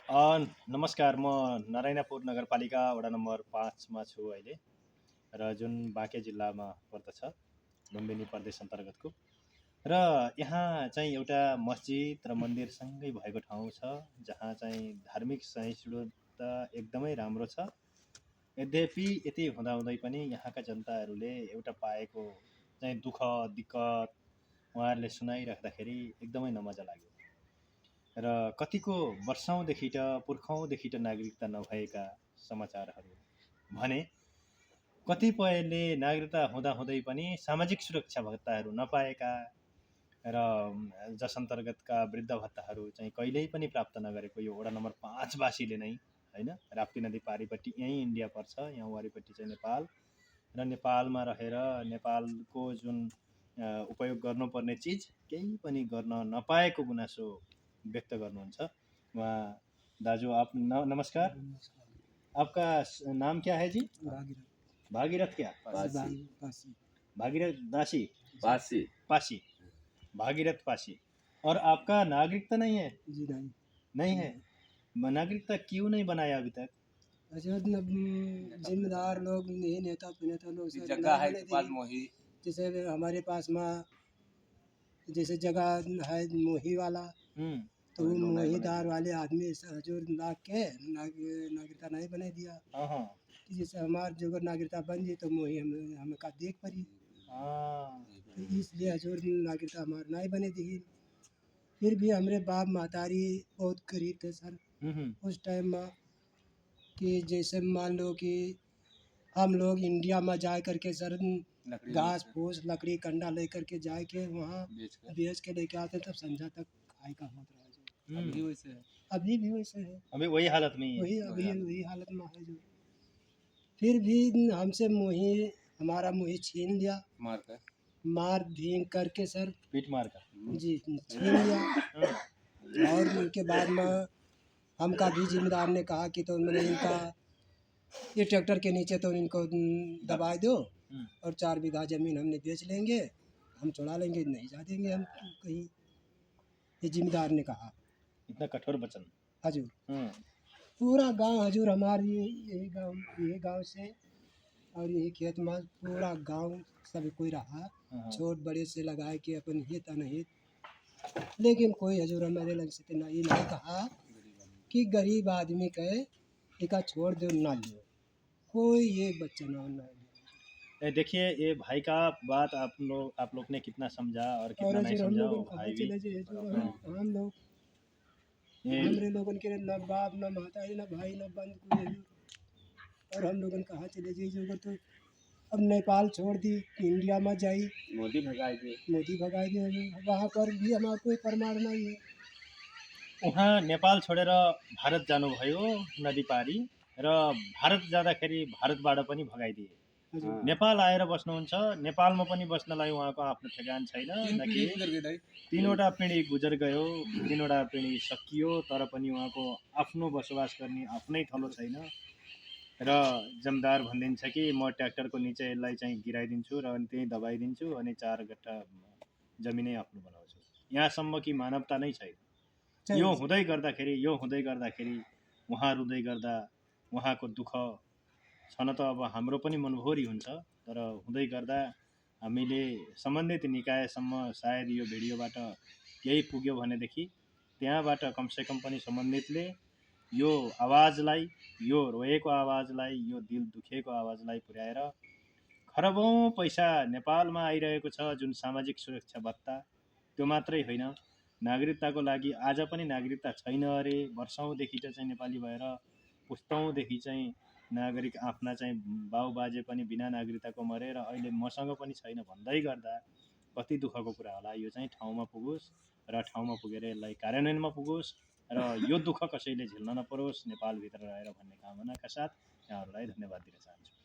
नमस्कार, म नारायणपुर नगरपालिका वडा नम्बर 5 मा छु अहिले र जुन बाँके जिल्लामा पर्दछ, लुम्बिनी प्रदेश अन्तर्गतको। र यहाँ चाहिँ एउटा मस्जिद र मन्दिरसँगै भएको ठाउँ छ, जहाँ चाहिँ धार्मिक सहिष्णुता एकदमै राम्रो छ। यद्यपि यति हुँदाहुँदै पनि यहाँका जनताहरूले एउटा पाएको चाहिँ दुःख दिक्कत उहाँहरूले सुनाइराख्दाखेरि एकदमै नमजा लाग्यो। र कतिको वर्षौँदेखि पुर्खौँदेखि नागरिकता नभएका समाचारहरू भने कतिपयले नागरिकता हुँदाहुँदै पनि सामाजिक सुरक्षा भत्ताहरू नपाएका र जस अन्तर्गतका वृद्ध भत्ताहरू चाहिँ कहिल्यै पनि प्राप्त नगरेको यो वडा नम्बर 5 वासीले नै हैन। राप्ती नदी पारिपट्टि यहीँ इन्डिया पर्छ, यहाँ वारिपट्टि चाहिँ नेपाल र नेपालमा रहेर नेपालको जुन उपयोग गर्नुपर्ने चिज केही पनि गर्न नपाएको गुनासो व्यक्त गर्नुहुन्छ। वहाँ दाजु आप नमस्कार, आपका नाम क्या है जी? भागीरथ क्या? भागीरथ दासी पासी, भागीरथ पासी। और आपका नागरिकता नहीं है? जी नहीं। नहीं है। नागरिकता क्यों नहीं बनाया अभी तक? जिम्मेदार लोग नहीं, नेता लोग जगह है के पास मोही, जैसे हमारे पास में जैसे जगह है मोही वाला, तो वो मोहीदार वाले आदमी हजूर ला के नागरिकता नहीं बना दिया। जैसे हमार जो नागरिकता बन जाए तो मोही हमें का देख पड़ी, तो इसलिए हजूर नागरिकता हमारे नहीं बने दी। फिर भी हमारे बाप मातारी बहुत गरीब थे सर उस टाइम में, कि जैसे मान लो कि हम लोग इंडिया में जा करके सर घास फूस लकड़ी कंडा ले करके जाए के वहाँ बेच के लेके आते, तब समझा तक खाए का होता है। अभी वैसे है, अभी भी वैसे है, अभी वही हालत में ही है। वही हालत में है जो। फिर भी हमसे मोही हमारा मोही छीन लिया, मार भींग करके सर, पीट मार कर जी छीन लिया। और उनके बाद में हमका भी जिम्मेदार ने कहा कि तो मैंने इनका ये ट्रैक्टर के नीचे तो इनको दबा दो और 4 बीघा ज़मीन हमने बेच लेंगे, हम छुड़ा लेंगे, नहीं जा देंगे हम कहीं, ये जिम्मेदार ने कहा। इतना कठोर वचन हजूर। पूरा गांव हजूर हमारे यही गांव से और यही खेत में पूरा गांव सब कोई रहा, छोट बड़े से लगाए कि अपन हित अनहित, लेकिन कोई हजूर हमारे लग से नहीं कहा कि गरीब आदमी कहे टिका छोड़ दो ना लो, कोई एक बच्चा ना। देखिए ये भाई का बात आप लोग ने कितना समझा और कितना नहीं समझा, वो भाई भी हम लोग हमारे लोगों के न बाप न माता न भाई न बंद कोई, और हम लोगों कहाँ चले जाइए तो अब नेपाल छोड़ दी, इंडिया में जाई, मोदी भगाई दी, वहाँ पर भी हमारा कोई प्रमाण नहीं है। उहाँ नेपाल छोडेर भारत जानुभयो नदी पारी, र भारत जाँदाखेरि भारतबाट पनि भगाइदिए। नेपाल आएर बस्नुहुन्छ, नेपालमा पनि बस्नलाई उहाँको आफ्नो ठेगान छैन, नकि 3वटा पिँढी गुजर गयो, 3वटा पिँढी सकियो, तर पनि उहाँको आफ्नो बसोबास गर्ने आफ्नै थलो छैन। र जमदार भनिदिन्छ कि म ट्र्याक्टरको नीचे यसलाई चाहिँ गिराइदिन्छु र अनि त्यही दबाइदिन्छु अनि 4 गट्टा जमिनै आफ्नो बनाउँछु। यहाँसम्म कि मानवता नै छैन। यो हुँदै गर्दाखेरि उहाँ रुँदै गर्दा उहाँको दुःख छन त अब हाम्रो पनि मनभोरी हुन्छ, तर हुँदै गर्दा हामीले सम्बन्धित निकायसम्म सायद यो भिडियोबाट केही पुग्यो भनेदेखि त्यहाँबाट कमसेकम पनि सम्बन्धितले यो आवाजलाई, यो रोएको आवाजलाई, यो दिल दुखेको आवाजलाई पुर्याएर खरबौँ पैसा नेपालमा आइरहेको छ जुन सामाजिक सुरक्षा भत्ता, त्यो मात्रै होइन, नागरिकताको लागि आज पनि नागरिकता छैन अरे, वर्षौँदेखि चाहिँ नेपाली भएर पुस्तौँदेखि चाहिँ नागरिक आफ्ना चाहिँ बाउबाजे पनि बिना नागरिकताको मरे र अहिले मसँग पनि छैन भन्दै गर्दा कति दुःखको कुरा होला। यो चाहिँ ठाउँमा पुगोस् र ठाउँमा पुगेर यसलाई कार्यान्वयनमा पुगोस् र यो दुःख कसैले झेल्न नपरोस् नेपालभित्र रहेर भन्ने कामनाका साथ यहाँहरूलाई धन्यवाद दिन चाहन्छु।